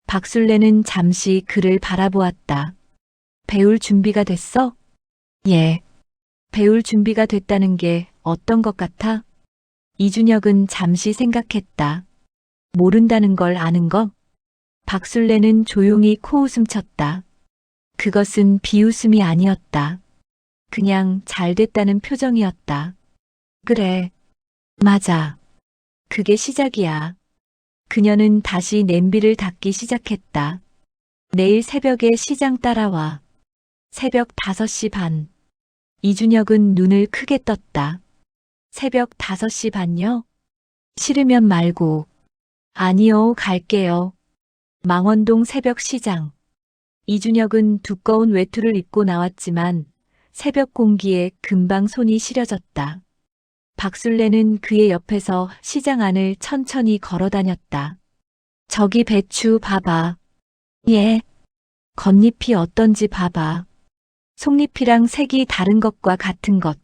박순례는 잠시 그를 바라보았다. 배울 준비가 됐어? 예. 배울 준비가 됐다는 게 어떤 것 같아? 이준혁은 잠시 생각했다. 모른다는 걸 아는 것? 박순례는 조용히 코웃음 쳤다. 그것은 비웃음이 아니었다. 그냥 잘 됐다는 표정이었다. 그래. 맞아. 그게 시작이야. 그녀는 다시 냄비를 닦기 시작했다. 내일 새벽에 시장 따라와. 새벽 5시 반. 이준혁은 눈을 크게 떴다. 새벽 5시 반요? 싫으면 말고. 아니요, 갈게요. 망원동 새벽 시장. 이준혁은 두꺼운 외투를 입고 나왔지만 새벽 공기에 금방 손이 시려졌다. 박순례는 그의 옆에서 시장 안을 천천히 걸어 다녔다. 저기 배추 봐봐. 예. 겉잎이 어떤지 봐봐. 속잎이랑 색이 다른 것과 같은 것.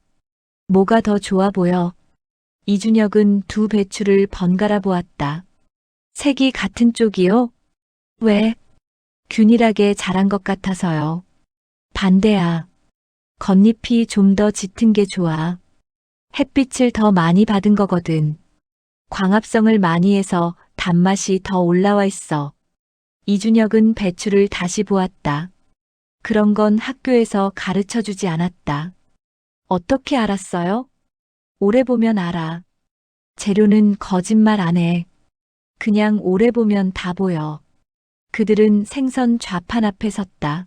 뭐가 더 좋아 보여? 이준혁은 두 배추를 번갈아 보았다. 색이 같은 쪽이요? 왜? 균일하게 자란 것 같아서요. 반대야. 겉잎이 좀 더 짙은 게 좋아. 햇빛을 더 많이 받은 거거든. 광합성을 많이 해서 단맛이 더 올라와 있어. 이준혁은 배추를 다시 보았다. 그런 건 학교에서 가르쳐 주지 않았다. 어떻게 알았어요? 오래 보면 알아. 재료는 거짓말 안 해. 그냥 오래 보면 다 보여. 그들은 생선 좌판 앞에 섰다.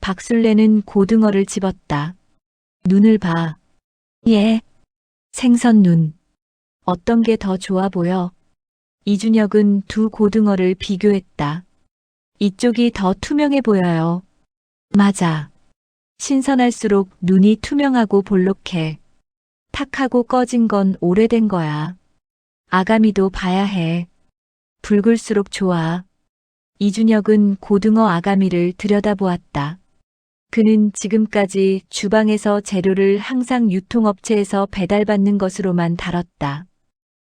박순례는 고등어를 집었다. 눈을 봐. 예. 생선 눈. 어떤 게 더 좋아 보여? 이준혁은 두 고등어를 비교했다. 이쪽이 더 투명해 보여요. 맞아. 신선할수록 눈이 투명하고 볼록해. 탁하고 꺼진 건 오래된 거야. 아가미도 봐야 해. 붉을수록 좋아. 이준혁은 고등어 아가미를 들여다보았다. 그는 지금까지 주방에서 재료를 항상 유통업체에서 배달받는 것으로만 다뤘다.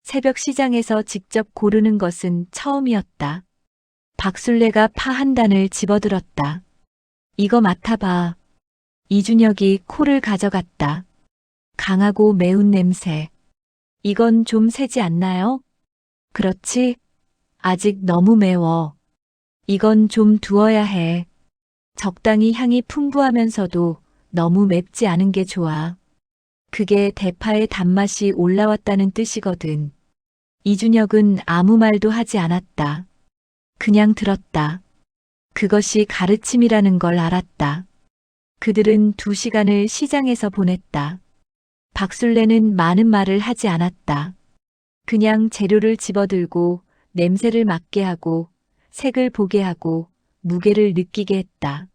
새벽 시장에서 직접 고르는 것은 처음이었다. 박순례가 파 한 단을 집어들었다. 이거 맡아봐. 이준혁이 코를 가져갔다. 강하고 매운 냄새. 이건 좀 세지 않나요? 그렇지? 아직 너무 매워. 이건 좀 두어야 해. 적당히 향이 풍부하면서도 너무 맵지 않은 게 좋아. 그게 대파의 단맛이 올라왔다는 뜻이거든. 이준혁은 아무 말도 하지 않았다. 그냥 들었다. 그것이 가르침이라는 걸 알았다. 그들은 2시간을 시장에서 보냈다. 박순례는 많은 말을 하지 않았다. 그냥 재료를 집어들고 냄새를 맡게 하고 색을 보게 하고 무게를 느끼게 했다.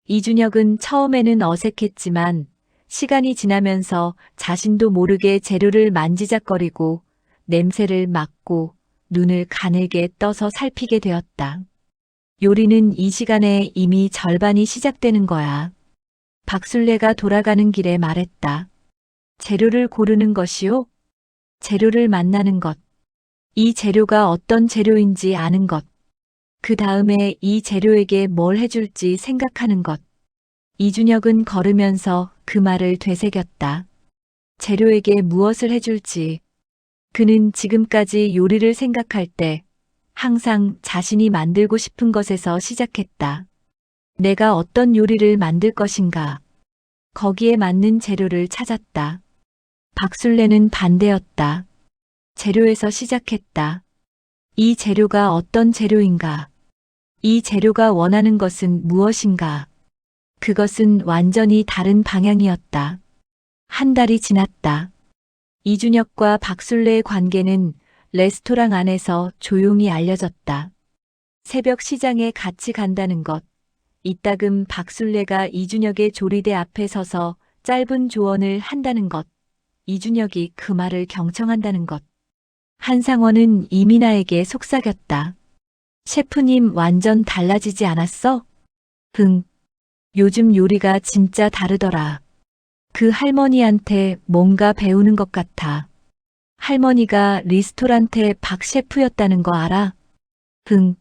이준혁은 처음에는 어색했지만 시간이 지나면서 자신도 모르게 재료를 만지작거리고 냄새를 맡고 눈을 가늘게 떠서 살피게 되었다. 요리는 이 시간에 이미 절반이 시작되는 거야. 박순례가 돌아가는 길에 말했다. 재료를 고르는 것이요? 재료를 만나는 것. 이 재료가 어떤 재료인지 아는 것. 그 다음에 이 재료에게 뭘 해줄지 생각하는 것. 이준혁은 걸으면서 그 말을 되새겼다. 재료에게 무엇을 해줄지. 그는 지금까지 요리를 생각할 때 항상 자신이 만들고 싶은 것에서 시작했다. 내가 어떤 요리를 만들 것인가. 거기에 맞는 재료를 찾았다. 박술래는 반대였다. 재료에서 시작했다. 이 재료가 어떤 재료인가? 이 재료가 원하는 것은 무엇인가? 그것은 완전히 다른 방향이었다. 한 달이 지났다. 이준혁과 박술래의 관계는 레스토랑 안에서 조용히 알려졌다. 새벽 시장에 같이 간다는 것, 이따금 박술래가 이준혁의 조리대 앞에 서서 짧은 조언을 한다는 것, 이준혁이 그 말을 경청한다는 것. 한상원은 이민아에게 속삭였다. 셰프님 완전 달라지지 않았어? 응. 요즘 요리가 진짜 다르더라. 그 할머니한테 뭔가 배우는 것 같아. 할머니가 리스토랑테 박 셰프였다는 거 알아? 응.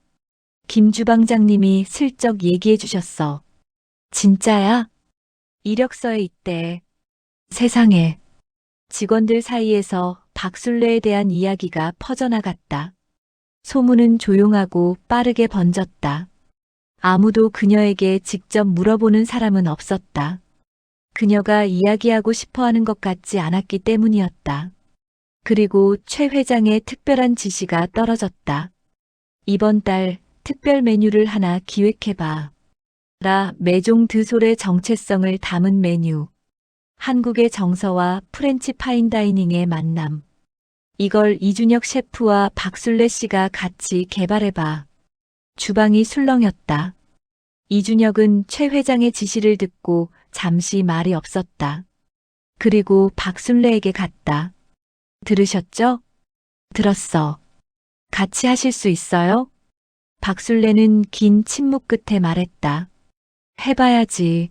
김 주방장님이 슬쩍 얘기해 주셨어. 진짜야? 이력서에 있대. 세상에. 직원들 사이에서 박술래에 대한 이야기가 퍼져나갔다. 소문은 조용하고 빠르게 번졌다. 아무도 그녀에게 직접 물어보는 사람은 없었다. 그녀가 이야기하고 싶어 하는 것 같지 않았기 때문이었다. 그리고 최 회장의 특별한 지시가 떨어졌다. 이번 달 특별 메뉴를 하나 기획해봐. 라 메종 드솔의 정체성을 담은 메뉴. 한국의 정서와 프렌치 파인다이닝의 만남. 이걸 이준혁 셰프와 박술래 씨가 같이 개발해봐. 주방이 술렁였다. 이준혁은 최 회장의 지시를 듣고 잠시 말이 없었다. 그리고 박술래에게 갔다. 들으셨죠? 들었어. 같이 하실 수 있어요? 박술래는 긴 침묵 끝에 말했다. 해봐야지.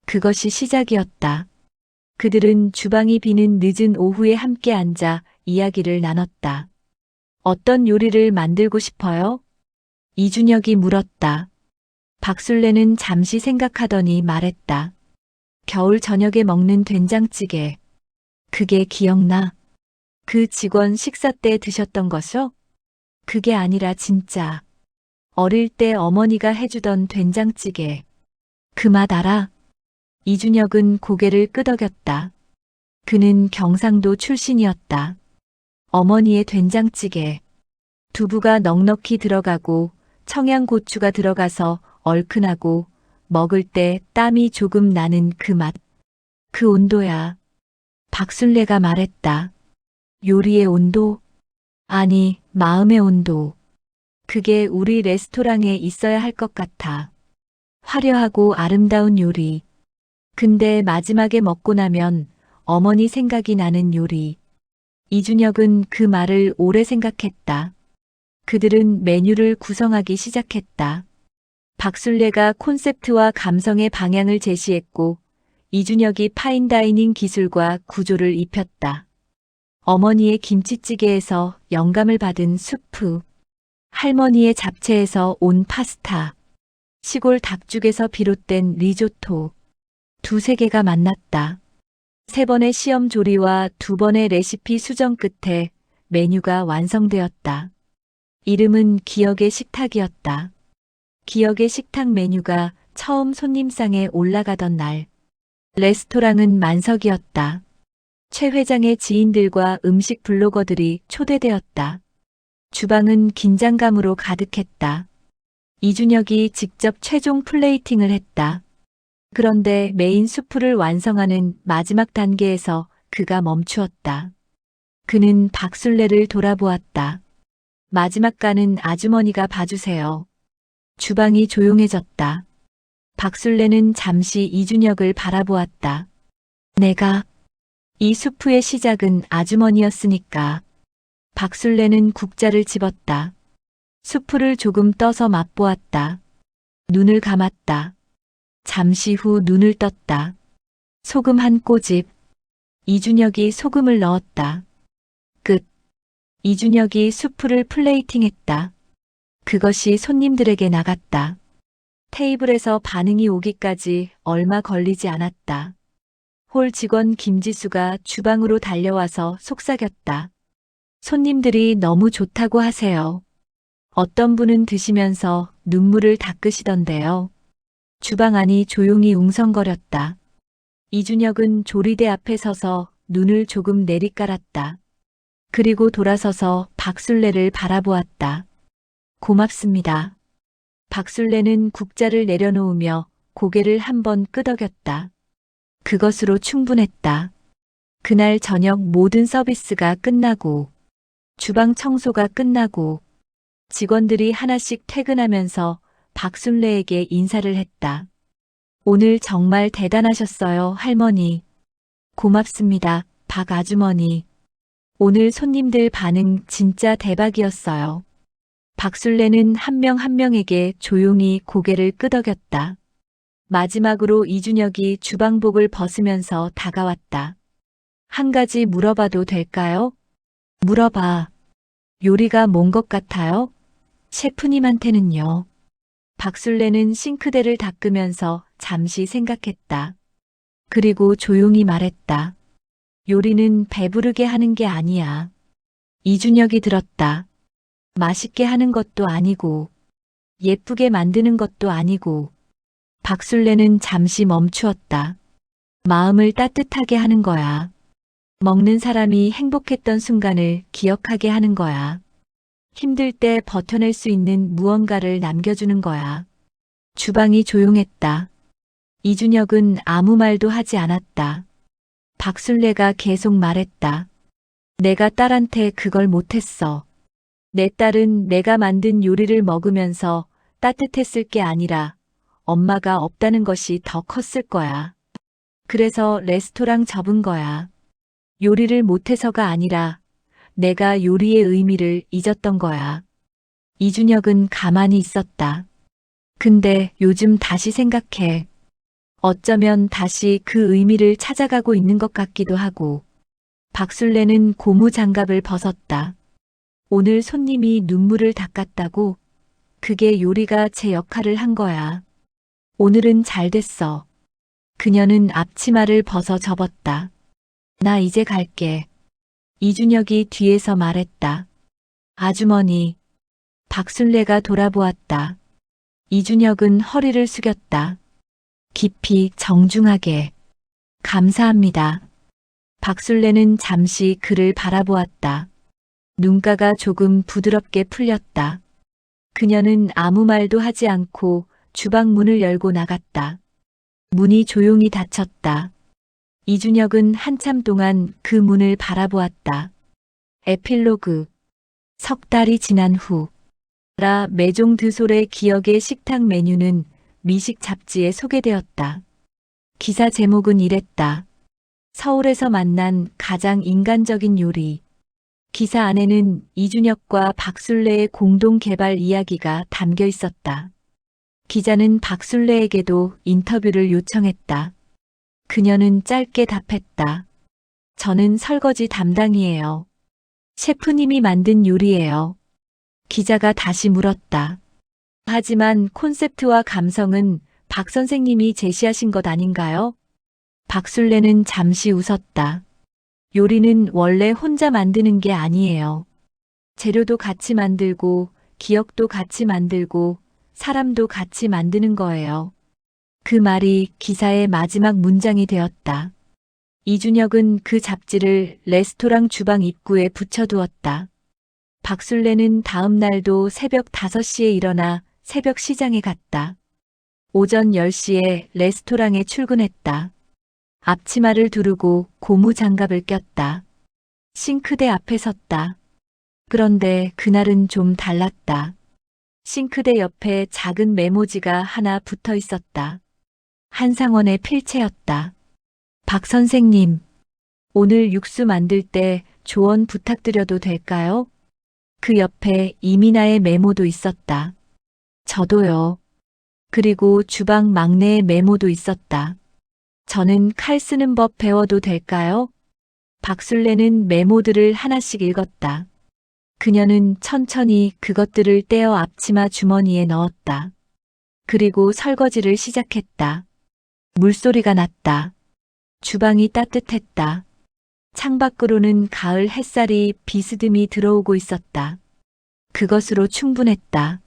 그것이 시작이었다. 그들은 주방이 비는 늦은 오후에 함께 앉아 이야기를 나눴다. 어떤 요리를 만들고 싶어요? 이준혁이 물었다. 박술래는 잠시 생각하더니 말했다. 겨울 저녁에 먹는 된장찌개. 그게 기억나? 그 직원 식사 때 드셨던 것이요? 그게 아니라 진짜. 어릴 때 어머니가 해주던 된장찌개. 그 맛 알아? 이준혁은 고개를 끄덕였다. 그는 경상도 출신이었다. 어머니의 된장찌개. 두부가 넉넉히 들어가고 청양고추가 들어가서 얼큰하고 먹을 때 땀이 조금 나는 그 맛. 그 온도야. 박술래가 말했다. 요리의 온도? 아니, 마음의 온도. 그게 우리 레스토랑에 있어야 할 것 같아. 화려하고 아름다운 요리. 근데 마지막에 먹고 나면 어머니 생각이 나는 요리. 이준혁은 그 말을 오래 생각했다. 그들은 메뉴를 구성하기 시작했다. 박술래가 콘셉트와 감성의 방향을 제시했고 이준혁이 파인다이닝 기술과 구조를 입혔다. 어머니의 김치찌개에서 영감을 받은 수프, 할머니의 잡채에서 온 파스타, 시골 닭죽에서 비롯된 리조토, 두세 개가 만났다. 세 번의 시험 조리와 두 번의 레시피 수정 끝에 메뉴가 완성되었다. 이름은 기억의 식탁이었다. 기억의 식탁 메뉴가 처음 손님상에 올라가던 날, 레스토랑은 만석이었다. 최 회장의 지인들과 음식 블로거들이 초대되었다. 주방은 긴장감으로 가득했다. 이준혁이 직접 최종 플레이팅을 했다. 그런데 메인 수프를 완성하는 마지막 단계에서 그가 멈추었다. 그는 박술래를 돌아보았다. 마지막 간은 아주머니가 봐주세요. 주방이 조용해졌다. 박술래는 잠시 이준혁을 바라보았다. 이 수프의 시작은 아주머니였으니까. 박술래는 국자를 집었다. 수프를 조금 떠서 맛보았다. 눈을 감았다. 잠시 후 눈을 떴다. 소금 한 꼬집. 이준혁이 소금을 넣었다. 끝. 이준혁이 수프를 플레이팅했다. 그것이 손님들에게 나갔다. 테이블에서 반응이 오기까지 얼마 걸리지 않았다. 홀 직원 김지수가 주방으로 달려와서 속삭였다. 손님들이 너무 좋다고 하세요. 어떤 분은 드시면서 눈물을 닦으시던데요. 주방 안이 조용히 웅성거렸다. 이준혁은 조리대 앞에 서서 눈을 조금 내리깔았다. 그리고 돌아서서 박술래를 바라보았다. 고맙습니다. 박술래는 국자를 내려놓으며 고개를 한번 끄덕였다. 그것으로 충분했다. 그날 저녁 모든 서비스가 끝나고 주방 청소가 끝나고 직원들이 하나씩 퇴근하면서 박술래에게 인사를 했다. 오늘 정말 대단하셨어요, 할머니. 고맙습니다, 박 아주머니. 오늘 손님들 반응 진짜 대박이었어요. 박술래는 한 명 한 명에게 조용히 고개를 끄덕였다. 마지막으로 이준혁이 주방복을 벗으면서 다가왔다. 한 가지 물어봐도 될까요? 물어봐. 요리가 뭔 것 같아요? 셰프님한테는요. 박술래는 싱크대를 닦으면서 잠시 생각했다. 그리고 조용히 말했다. 요리는 배부르게 하는 게 아니야. 이준혁이 들었다. 맛있게 하는 것도 아니고, 예쁘게 만드는 것도 아니고. 박술래는 잠시 멈추었다. 마음을 따뜻하게 하는 거야. 먹는 사람이 행복했던 순간을 기억하게 하는 거야. 힘들 때 버텨낼 수 있는 무언가를 남겨주는 거야. 주방이 조용했다. 이준혁은 아무 말도 하지 않았다. 박술래가 계속 말했다. 내가 딸한테 그걸 못했어. 내 딸은 내가 만든 요리를 먹으면서 따뜻했을 게 아니라 엄마가 없다는 것이 더 컸을 거야. 그래서 레스토랑 접은 거야. 요리를 못해서가 아니라 내가 요리의 의미를 잊었던 거야. 이준혁은 가만히 있었다. 근데 요즘 다시 생각해. 어쩌면 다시 그 의미를 찾아가고 있는 것 같기도 하고. 박술래는 고무 장갑을 벗었다. 오늘 손님이 눈물을 닦았다고? 그게 요리가 제 역할을 한 거야. 오늘은 잘 됐어. 그녀는 앞치마를 벗어 접었다. 나 이제 갈게. 이준혁이 뒤에서 말했다. 아주머니. 박술래가 돌아보았다. 이준혁은 허리를 숙였다. 깊이 정중하게. 감사합니다. 박술래는 잠시 그를 바라보았다. 눈가가 조금 부드럽게 풀렸다. 그녀는 아무 말도 하지 않고 주방 문을 열고 나갔다. 문이 조용히 닫혔다. 이준혁은 한참 동안 그 문을 바라보았다. 에필로그. 석 달이 지난 후. 라 메종 드솔의 기억의 식탁 메뉴는 미식 잡지에 소개되었다. 기사 제목은 이랬다. 서울에서 만난 가장 인간적인 요리. 기사 안에는 이준혁과 박술래의 공동 개발 이야기가 담겨 있었다. 기자는 박술래에게도 인터뷰를 요청했다. 그녀는 짧게 답했다. 저는 설거지 담당이에요. 셰프님이 만든 요리예요. 기자가 다시 물었다. 하지만 콘셉트와 감성은 박 선생님이 제시하신 것 아닌가요? 박술래는 잠시 웃었다. 요리는 원래 혼자 만드는 게 아니에요. 재료도 같이 만들고, 기억도 같이 만들고, 사람도 같이 만드는 거예요. 그 말이 기사의 마지막 문장이 되었다. 이준혁은 그 잡지를 레스토랑 주방 입구에 붙여두었다. 박술래는 다음 날도 새벽 5시에 일어나 새벽 시장에 갔다. 오전 10시에 레스토랑에 출근했다. 앞치마를 두르고 고무 장갑을 꼈다. 싱크대 앞에 섰다. 그런데 그날은 좀 달랐다. 싱크대 옆에 작은 메모지가 하나 붙어 있었다. 한상원의 필체였다. 박 선생님, 오늘 육수 만들 때 조언 부탁드려도 될까요? 그 옆에 이민아의 메모도 있었다. 저도요. 그리고 주방 막내의 메모도 있었다. 저는 칼 쓰는 법 배워도 될까요? 박술래는 메모들을 하나씩 읽었다. 그녀는 천천히 그것들을 떼어 앞치마 주머니에 넣었다. 그리고 설거지를 시작했다. 물소리가 났다. 주방이 따뜻했다. 창밖으로는 가을 햇살이 비스듬히 들어오고 있었다. 그것으로 충분했다.